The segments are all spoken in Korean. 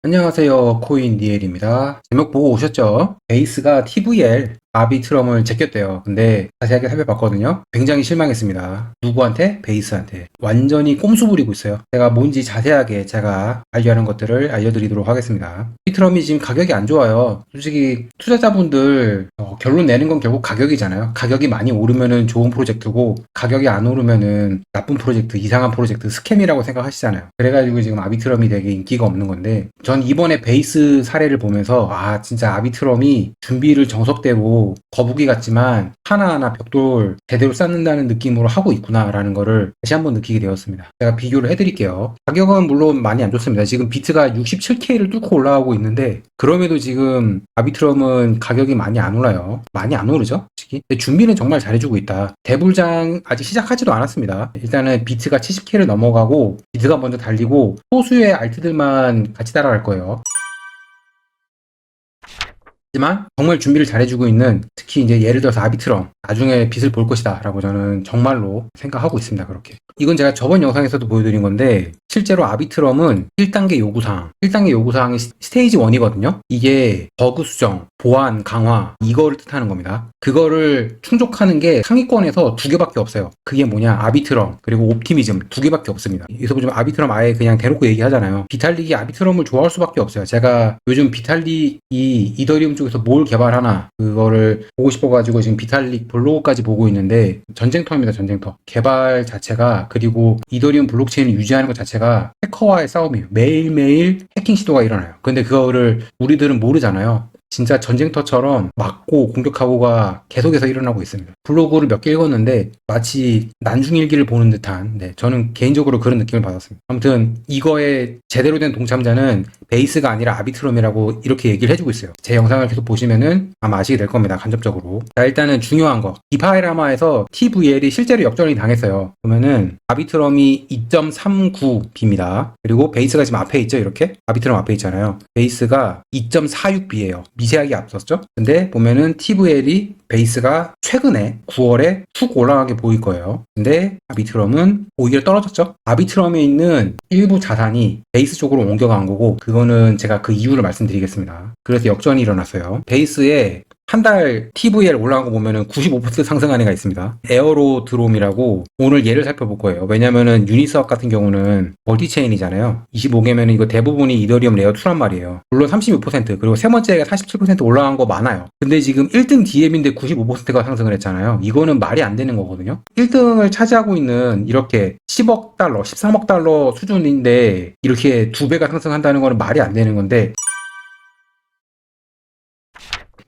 안녕하세요. 코인 니엘입니다. 제목 보고 오셨죠? 베이스가 TVL 아비트럼을 제꼈대요. 근데 자세하게 살펴봤거든요. 굉장히 실망했습니다. 누구한테? 베이스한테. 완전히 꼼수 부리고 있어요. 제가 뭔지 자세하게 제가 관리하는 것들을 알려드리도록 하겠습니다. 아비트럼이 지금 가격이 안 좋아요. 솔직히 투자자분들 결론 내는 건 결국 가격이잖아요. 가격이 많이 오르면은 좋은 프로젝트고 가격이 안 오르면은 나쁜 프로젝트, 이상한 프로젝트, 스캠이라고 생각하시잖아요. 그래가지고 지금 아비트럼이 되게 인기가 없는 건데 전 이번에 베이스 사례를 보면서 진짜 아비트럼이 준비를 정석대로 거북이 같지만 하나하나 벽돌 제대로 쌓는다는 느낌으로 하고 있구나라는 거를 다시 한번 느끼게 되었습니다. 제가 비교를 해드릴게요. 가격은 물론 많이 안 좋습니다. 지금 비트가 67K를 뚫고 올라가고 있는데 그럼에도 지금 아비트럼은 가격이 많이 안 올라요. 많이 안 오르죠? 솔직히. 근데 준비는 정말 잘해주고 있다. 대불장 아직 시작하지도 않았습니다. 일단은 비트가 70K를 넘어가고 비트가 먼저 달리고 소수의 알트들만 같이 따라갈 거예요. 하지만 정말 준비를 잘해주고 있는, 특히 이제 예를 들어서 아비트럼 나중에 빛을 볼 것이다 라고 저는 정말로 생각하고 있습니다. 그렇게 이건 제가 저번 영상에서도 보여드린 건데 실제로 아비트럼은 1단계 요구사항 1단계 요구사항이 스테이지 1이거든요. 이게 버그 수정, 보안, 강화 이거를 뜻하는 겁니다. 그거를 충족하는 게 상위권에서 2개밖에 없어요. 그게 뭐냐, 아비트럼 그리고 옵티미즘 2개밖에 없습니다. 여기서 보시면 아비트럼 아예 그냥 대놓고 얘기하잖아요. 비탈릭이 아비트럼을 좋아할 수밖에 없어요. 제가 요즘 비탈릭이 이더리움 쪽에서 뭘 개발하나 그거를 보고 싶어가지고 지금 비탈릭 블로그까지 보고 있는데 전쟁터입니다. 전쟁터. 개발 자체가, 그리고 이더리움 블록체인을 유지하는 것 자체가 해커와의 싸움이에요. 매일매일 해킹 시도가 일어나요. 근데 그거를 우리들은 모르잖아요. 진짜 전쟁터처럼 막고 공격하고가 계속해서 일어나고 있습니다. 블로그를 몇 개 읽었는데 마치 난중일기를 보는 듯한, 저는 개인적으로 그런 느낌을 받았습니다. 아무튼 이거에 제대로 된 동참자는 베이스가 아니라 아비트럼이라고 이렇게 얘기를 해주고 있어요. 제 영상을 계속 보시면은 아마 아시게 될 겁니다. 간접적으로. 자, 일단은 중요한 거, 디파이라마에서 TVL이 실제로 역전이 당했어요. 그러면은 아비트럼이 2.39B입니다. 그리고 베이스가 지금 앞에 있죠. 이렇게 아비트럼 앞에 있잖아요. 베이스가 2.46B예요. 미세하게 앞섰죠. 근데 보면은 TVL이 베이스가 최근에 9월에 툭 올라가게 보일 거예요. 근데 아비트럼은 오히려 떨어졌죠. 아비트럼에 있는 일부 자산이 베이스 쪽으로 옮겨간 거고, 그거는 제가 그 이유를 말씀드리겠습니다. 그래서 역전이 일어났어요. 베이스에 한 달 TVL 올라간 거 보면은 95% 상승한 애가 있습니다. 에어로 드롬이라고 오늘 예를 살펴볼 거예요. 왜냐면은 유니스왑 같은 경우는 멀티체인이잖아요. 25개면은 이거 대부분이 이더리움 레어 2란 말이에요. 물론 36% 그리고 세 번째가 47% 올라간 거 많아요. 근데 지금 1등 DM인데 95%가 상승을 했잖아요. 이거는 말이 안 되는 거거든요. 1등을 차지하고 있는 이렇게 10억 달러, 13억 달러 수준인데 이렇게 2배가 상승한다는 거는 말이 안 되는 건데,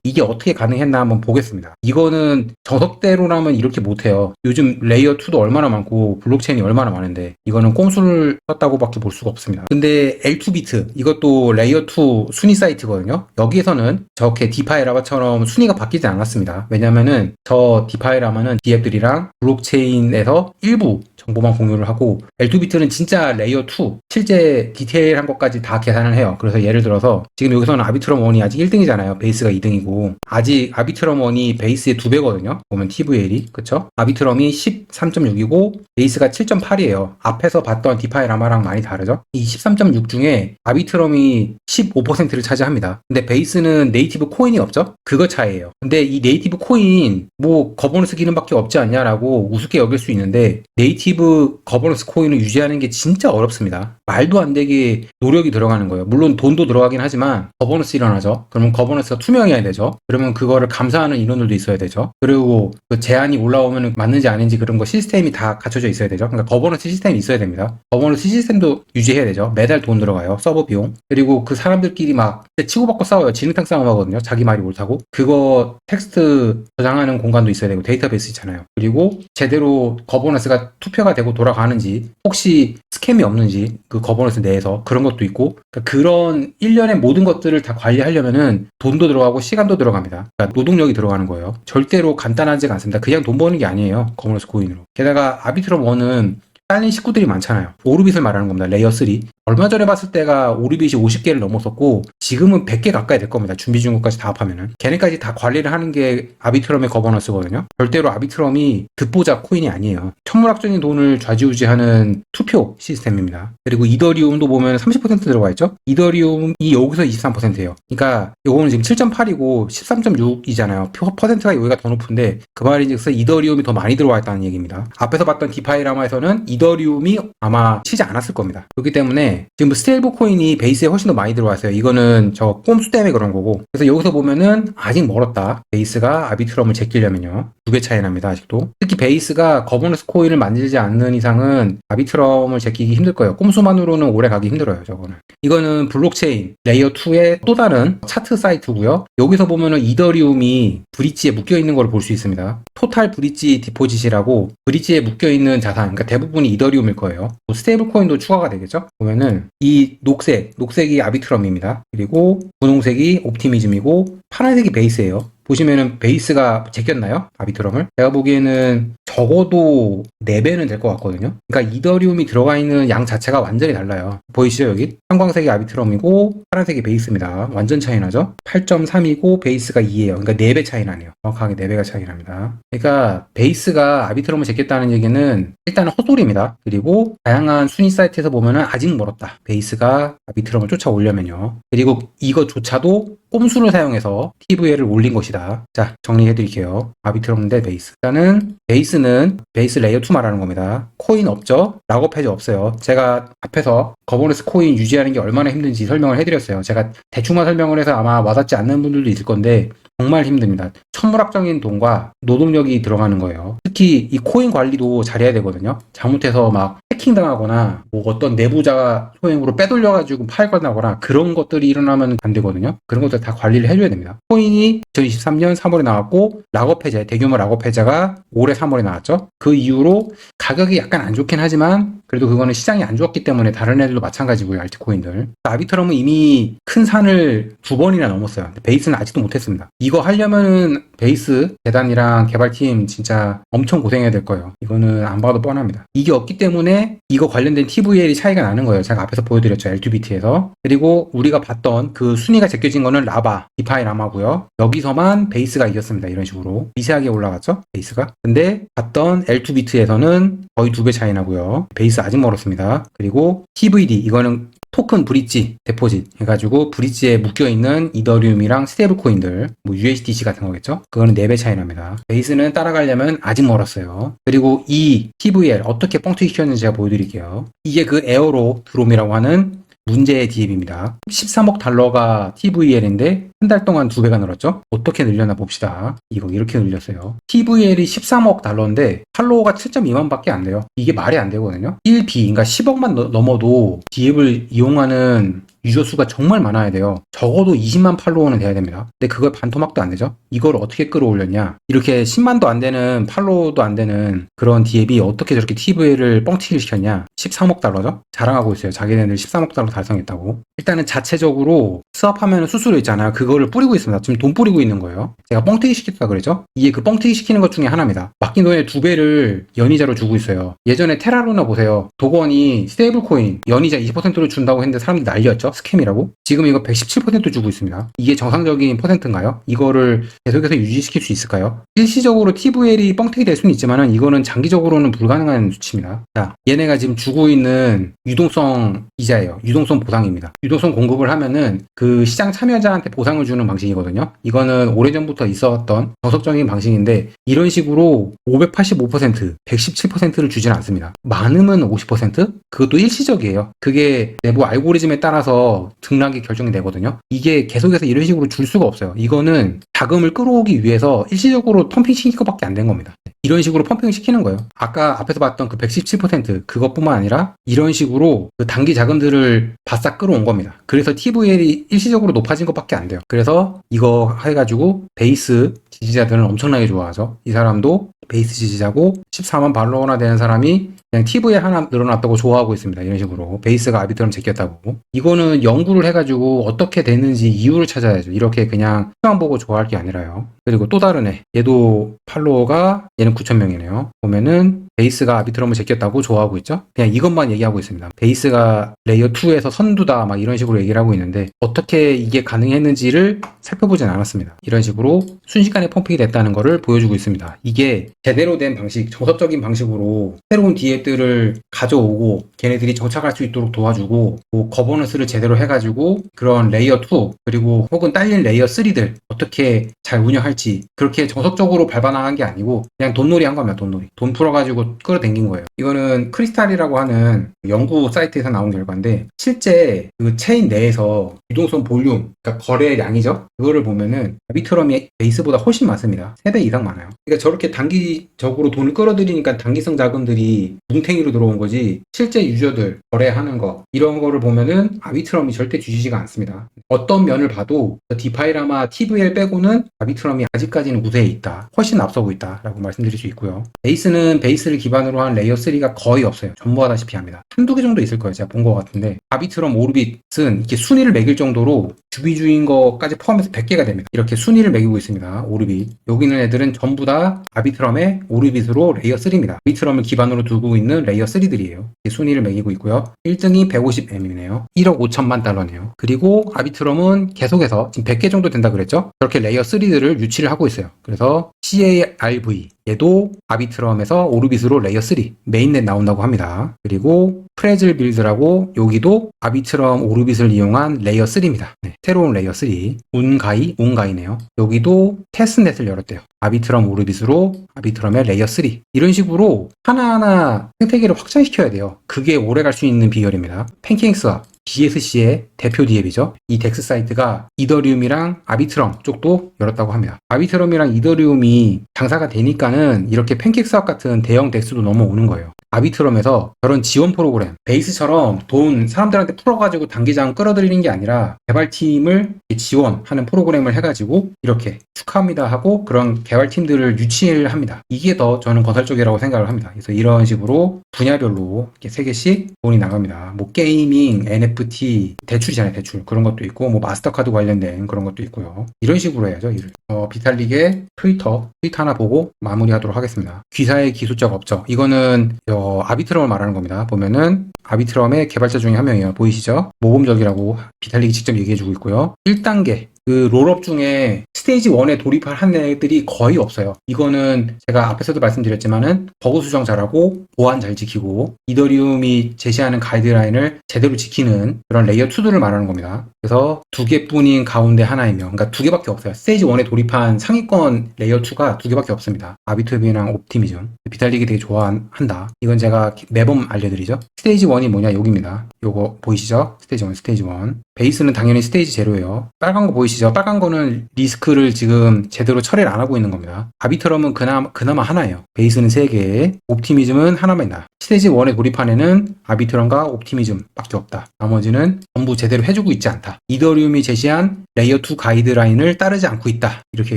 이게 어떻게 가능했나 한번 보겠습니다. 이거는 저석대로라면 이렇게 못해요. 요즘 레이어2도 얼마나 많고 블록체인이 얼마나 많은데 이거는 꼼수를 썼다고밖에 볼 수가 없습니다. 근데 L2비트, 이것도 레이어2 순위 사이트거든요. 여기에서는 저렇게 디파이라마처럼 순위가 바뀌지 않았습니다. 왜냐면은 저 디파이라마는 디앱들이랑 블록체인에서 일부 정보만 공유를 하고, L2비트는 진짜 레이어2 실제 디테일한 것까지 다 계산을 해요. 그래서 예를 들어서 지금 여기서는 아비트럼 1이 아직 1등이잖아요. 베이스가 2등이고 아직 아비트럼 1이 베이스의 2배거든요. 보면 TVL이, 그쵸? 아비트럼이 13.6이고 베이스가 7.8이에요. 앞에서 봤던 디파이라마랑 많이 다르죠? 이 13.6 중에 아비트럼이 15%를 차지합니다. 근데 베이스는 네이티브 코인이 없죠? 그거 차이예요. 근데 이 네이티브 코인 뭐 거버넌스 기능밖에 없지 않냐라고 우습게 여길 수 있는데, 네이티브 거버넌스 코인을 유지하는 게 진짜 어렵습니다. 말도 안 되게 노력이 들어가는 거예요. 물론 돈도 들어가긴 하지만 거버넌스 일어나죠. 그러면 거버넌스가 투명해야 되죠. 그러면 그거를 감사하는 인원들도 있어야 되죠. 그리고 그 제한이 올라오면 맞는지 아닌지 그런 거 시스템이 다 갖춰져 있어야 되죠. 그러니까 거버넌스 시스템이 있어야 됩니다. 거버넌스 시스템도 유지해야 되죠. 매달 돈 들어가요. 서버 비용. 그리고 그 사람들끼리 막 치고받고 싸워요. 진흙탕 싸움 하거든요. 자기 말이 옳다고. 그거 텍스트 저장하는 공간도 있어야 되고 데이터베이스 있잖아요. 그리고 제대로 거버넌스가 투표가 되고 돌아가는지, 혹시 스캠이 없는지 그 거버넌스 내에서 그런 것도 있고, 그러니까 그런 일련의 모든 것들을 다 관리하려면은 돈도 들어가고 시간도 들어갑니다. 그러니까 노동력이 들어가는 거예요. 절대로 간단하지가 않습니다. 그냥 돈 버는 게 아니에요. 거버넌스 코인으로. 게다가 아비트럼 1은 딸린 식구들이 많잖아요. 오르빗을 말하는 겁니다. 레이어 3. 얼마 전에 봤을 때가 오르빗이 50개를 넘었었고 지금은 100개 가까이 될 겁니다. 준비 중국까지 다 합하면은. 걔네까지 다 관리를 하는 게 아비트럼의 거버넌스거든요. 절대로 아비트럼이 듣보잡 코인이 아니에요. 천문학적인 돈을 좌지우지하는 투표 시스템입니다. 그리고 이더리움도 보면 30% 들어가 있죠. 이더리움이 여기서 23%예요. 그러니까 요거는 지금 7.8이고 13.6이잖아요. 퍼센트가 여기가 더 높은데 그 말인즉슨 이더리움이 더 많이 들어와 있다는 얘기입니다. 앞에서 봤던 디파이라마에서는 이더리움이 아마 치지 않았을 겁니다. 그렇기 때문에 지금 스테이블 코인이 베이스에 훨씬 더 많이 들어와 있어요. 이거는 저 꼼수 때문에 그런 거고. 그래서 여기서 보면은 아직 멀었다. 베이스가 아비트럼을 제끼려면요. 2배 차이 납니다. 아직도. 특히 베이스가 거버넌스 코인을 만들지 않는 이상은 아비트럼을 제끼기 힘들 거예요. 꼼수만으로는 오래 가기 힘들어요. 저거는. 이거는 블록체인 레이어 2의 또 다른 차트 사이트고요. 여기서 보면은 이더리움이 브릿지에 묶여 있는 걸 볼 수 있습니다. 토탈 브릿지 디포짓이라고 브릿지에 묶여 있는 자산, 그러니까 대부분이 이더리움일 거예요. 스테이블 코인도 추가가 되겠죠? 보면은 이 녹색이 아비트럼입니다. 그리고 분홍색이 옵티미즘이고 파란색이 베이스예요. 보시면은 베이스가 제꼈나요? 아비트럼을? 제가 보기에는 적어도 4배는 될 것 같거든요. 그러니까 이더리움이 들어가 있는 양 자체가 완전히 달라요. 보이시죠 여기? 형광색이 아비트럼이고 파란색이 베이스입니다. 완전 차이 나죠? 8.3이고 베이스가 2예요. 그러니까 4배 차이 나네요. 정확하게 4배가 차이 납니다. 그러니까 베이스가 아비트럼을 제꼈다는 얘기는 일단은 헛소리입니다. 그리고 다양한 순위 사이트에서 보면은 아직 멀었다. 베이스가 아비트럼을 쫓아오려면요. 그리고 이거조차도 꼼수를 사용해서 TVL을 올린 것이다. 자, 정리해드릴게요. 아비트럼 대 베이스. 일단은 베이스는 베이스 레이어 2 말하는 겁니다. 코인 없죠? 락업 해지 없어요. 제가 앞에서 거버넌스 코인 유지하는 게 얼마나 힘든지 설명을 해드렸어요. 제가 대충만 설명을 해서 아마 와닿지 않는 분들도 있을 건데 정말 힘듭니다. 천문학적인 돈과 노동력이 들어가는 거예요. 특히 이 코인 관리도 잘해야 되거든요. 잘못해서 막 해킹당하거나 뭐 어떤 내부자 소행으로 빼돌려가지고 팔거나 그런 것들이 일어나면 안 되거든요. 그런 것들 다 관리를 해줘야 됩니다. 코인이 2023년 3월에 나왔고 락업 해제, 대규모 락업 해제가 올해 3월에 나왔죠. 그 이후로 가격이 약간 안 좋긴 하지만 그래도 그거는 시장이 안 좋았기 때문에 다른 애들도 마찬가지고요. 알트코인들. 아비트럼은 이미 큰 산을 2번이나 넘었어요. 베이스는 아직도 못했습니다. 이거 하려면은 베이스 재단이랑 개발팀 진짜 엄청 고생해야 될 거예요. 이거는 안 봐도 뻔합니다. 이게 없기 때문에 이거 관련된 TVL이 차이가 나는 거예요. 제가 앞에서 보여드렸죠. L2BT에서. 그리고 우리가 봤던 그 순위가 제껴진 거는 라바, 디파이 라마고요. 여기서만 베이스가 이겼습니다. 이런 식으로. 미세하게 올라갔죠? 베이스가. 근데 봤던 L2BT에서는 거의 2배 차이 나고요. 베이스 아직 멀었습니다. 그리고 TVD, 이거는 토큰 브릿지 데포짓 해가지고 브릿지에 묶여있는 이더리움이랑 스테이블 코인들 뭐 USDC 같은 거겠죠? 그거는 4배 차이 납니다. 베이스는 따라가려면 아직 멀었어요. 그리고 이 TVL 어떻게 뻥튀기 시켰는지 제가 보여드릴게요. 이게 그 에어로 드롬이라고 하는 문제의 DApp입니다. 13억 달러가 TVL인데 한 달 동안 2배가 늘었죠? 어떻게 늘렸나 봅시다. 이거 이렇게 늘렸어요. TVL이 13억 달러인데 팔로워가 7.2만 밖에 안 돼요. 이게 말이 안 되거든요. 1B, 그러니까 10억만 넘어도 DApp을 이용하는 유저 수가 정말 많아야 돼요. 적어도 20만 팔로워는 돼야 됩니다. 근데 그걸 반토막도 안 되죠? 이걸 어떻게 끌어올렸냐? 이렇게 10만도 안 되는 팔로워도 안 되는 그런 DApp이 어떻게 저렇게 TVL을 뻥튀기를 시켰냐? 13억 달러죠? 자랑하고 있어요. 자기네들 13억 달러 달성했다고. 일단은 자체적으로 스왑하면 수수료 있잖아요. 그거를 뿌리고 있습니다. 지금 돈 뿌리고 있는 거예요. 제가 뻥튀기 시켰다 그랬죠? 이게 그 뻥튀기 시키는 것 중에 하나입니다. 맡긴 돈의 2배를 연이자로 주고 있어요. 예전에 테라루나 보세요. 도건이 스테이블 코인 연이자 20%를 준다고 했는데 사람들이 난리였죠? 스캠이라고. 지금 이거 117% 주고 있습니다. 이게 정상적인 퍼센트인가요? 이거를 계속해서 유지시킬 수 있을까요? 일시적으로 TVL이 뻥튀기 될 수는 있지만은 이거는 장기적으로는 불가능한 수치입니다. 자, 얘네가 지금 주고 있는 유동성 이자예요. 유동성 보상입니다. 유동성 공급을 하면은 그 시장 참여자한테 보상을 주는 방식이거든요. 이거는 오래전부터 있었던 정석적인 방식인데 이런 식으로 585%, 117%를 주지는 않습니다. 많으면 50%? 그것도 일시적이에요. 그게 내부 알고리즘에 따라서 등락이 결정이 되거든요. 이게 계속해서 이런 식으로 줄 수가 없어요. 이거는 자금을 끌어오기 위해서 일시적으로 펌핑 시킨 것밖에 안 된 겁니다. 이런 식으로 펌핑을 시키는 거예요. 아까 앞에서 봤던 그 117% 그것뿐만 아니라 이런 식으로 그 단기 자금들을 바싹 끌어온 겁니다. 그래서 TVL이 일시적으로 높아진 것밖에 안 돼요. 그래서 이거 해가지고 베이스 지지자들은 엄청나게 좋아하죠. 이 사람도 베이스 지지자고 14만 팔로워나 되는 사람이 그냥 TV에 하나 늘어났다고 좋아하고 있습니다. 이런 식으로 베이스가 아비트럼 제꼈다고. 이거는 연구를 해가지고 어떻게 됐는지 이유를 찾아야죠. 이렇게 그냥 수만 보고 좋아할 게 아니라요. 그리고 또 다른 애, 얘도 팔로워가 얘는 9,000명이네요. 보면은 베이스가 아비트럼을 제꼈다고 좋아하고 있죠. 그냥 이것만 얘기하고 있습니다. 베이스가 레이어 2에서 선두다 막 이런 식으로 얘기를 하고 있는데 어떻게 이게 가능했는지를 살펴보진 않았습니다. 이런 식으로 순식간에 펌핑이 됐다는 것을 보여주고 있습니다. 이게 제대로 된 방식, 정석적인 방식으로 새로운 디앱들을 가져오고 걔네들이 정착할 수 있도록 도와주고 뭐 거버넌스를 제대로 해가지고 그런 레이어 2 그리고 혹은 딸린 레이어 3들 어떻게 잘 운영할지 그렇게 정석적으로 밟아나간 게 아니고 그냥 돈놀이 한 겁니다. 돈놀이. 돈 풀어가지고 끌어당긴 거예요. 이거는 크리스탈이라고 하는 연구 사이트에서 나온 결과인데 실제 그 체인 내에서 유동성 볼륨, 그러니까 거래량이죠. 그거를 보면은 아비트럼이 베이스보다 훨씬 많습니다. 3배 이상 많아요. 그러니까 저렇게 단기적으로 돈을 끌어들이니까 단기성 자금들이 뭉탱이로 들어온 거지 실제 유저들 거래하는 거 이런 거를 보면은 아비트럼이 절대 뒤지지가 않습니다. 어떤 면을 봐도 디파이라마 TVL 빼고는 아비트럼이 아직까지는 우세에 있다. 훨씬 앞서고 있다라고 말씀드릴 수 있고요. 베이스는 베이스를 기반으로 한 레이어 3가 거의 없어요. 전무하다시피 합니다. 한두 개 정도 있을 거예요. 제가 본 것 같은데 아비트럼 오르빗은 이렇게 순위를 매길 정도로 주비주인 거까지 포함해서 100개가 됩니다. 이렇게 순위를 매기고 있습니다. 오르빗. 여기 있는 애들은 전부 다 아비트럼의 오르빗으로 레이어 3입니다. 아비트럼을 기반으로 두고 있는 레이어 3들이에요. 순위를 매기고 있고요. 1등이 150M이네요. 1억 5천만 달러네요. 그리고 아비트럼은 계속해서 지금 100개 정도 된다 그랬죠? 저렇게 레이어 3들을 유치를 하고 있어요. 그래서 CARV 얘도 아비트럼에서 오르빗으로 레이어 3 메인넷 나온다고 합니다. 그리고 프레즐 빌드라고 여기도 아비트럼 오르빗을 이용한 레이어 3입니다. 네, 새로운 레이어 3 온가이네요. 여기도 테스트넷을 열었대요. 아비트럼 오르빗으로 아비트럼의 레이어 3 이런 식으로 하나하나 생태계를 확장시켜야 돼요. 그게 오래갈 수 있는 비결입니다. 팬케이크스왑 BSC의 대표 디앱이죠. 이 덱스 사이트가 이더리움이랑 아비트럼 쪽도 열었다고 합니다. 아비트럼이랑 이더리움이 장사가 되니까는 이렇게 팬케이크스왑 같은 대형 덱스도 넘어오는 거예요. 아비트럼에서 저런 지원 프로그램, 베이스처럼 돈 사람들한테 풀어가지고 단기장 끌어들이는 게 아니라 개발팀을 지원하는 프로그램을 해가지고 이렇게 축하합니다 하고 그런 개발팀들을 유치를 합니다. 이게 더 저는 건설 쪽이라고 생각을 합니다. 그래서 이런 식으로 분야별로 이렇게 3개씩 돈이 나갑니다. 뭐 게이밍, NFT, 대출이잖아요. 대출. 그런 것도 있고 뭐 마스터카드 관련된 그런 것도 있고요. 이런 식으로 해야죠. 일을. 비탈릭의 트위터 하나 보고 마무리하도록 하겠습니다. 귀사의 기술적 업적. 이거는 아비트럼을 말하는 겁니다. 보면은 아비트럼의 개발자 중에 한 명이에요. 보이시죠? 모범적이라고 비탈릭이 직접 얘기해주고 있고요. 1단계 그 롤업 중에 스테이지 1에 돌입한 애들이 거의 없어요. 이거는 제가 앞에서도 말씀드렸지만은 버그 수정 잘하고 보안 잘 지키고 이더리움이 제시하는 가이드라인을 제대로 지키는 그런 레이어 2들을 말하는 겁니다. 그래서 2개뿐인 가운데 하나이며 그러니까 2개밖에 없어요. 스테이지 1에 돌입한 상위권 레이어 2가 2개밖에 없습니다. 아비트비랑 옵티미즘. 비탈릭이 되게 좋아한다. 이건 제가 매번 알려드리죠. 스테이지 1이 뭐냐 여기입니다. 요거 보이시죠? 스테이지 1, 스테이지 1. 베이스는 당연히 스테이지 0예요. 빨간 거 보이시죠? 빨간 거는 리스크를 지금 제대로 처리를 안 하고 있는 겁니다. 아비트럼은 그나마 하나예요. 베이스는 3개, 옵티미즘은 하나만 있다. 스테이지 1에 돌입한 애는 아비트럼과 옵티미즘 밖에 없다. 나머지는 전부 제대로 해주고 있지 않다. 이더리움이 제시한 레이어 2 가이드라인을 따르지 않고 있다. 이렇게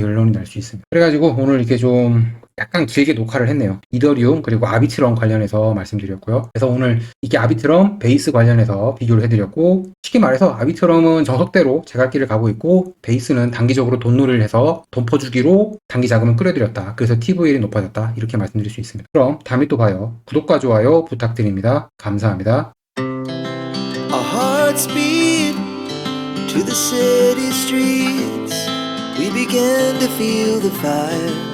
결론이 날 수 있습니다. 그래가지고 오늘 이렇게 좀 약간 길게 녹화를 했네요. 이더리움 그리고 아비트럼 관련해서 말씀드렸고요. 그래서 오늘 이게 아비트럼 베이스 관련해서 비교를 해드렸고 쉽게 말해서 아비트럼은 정석대로 제 갈 길을 가고 있고 베이스는 단기적으로 돈놀이를 해서 돈 퍼주기로 단기 자금을 끌어들였다. 그래서 TVL이 높아졌다. 이렇게 말씀드릴 수 있습니다. 그럼 다음에 또 봐요. 구독과 좋아요 부탁드립니다. 감사합니다. Our hearts beat to the city streets. We began to feel the fire.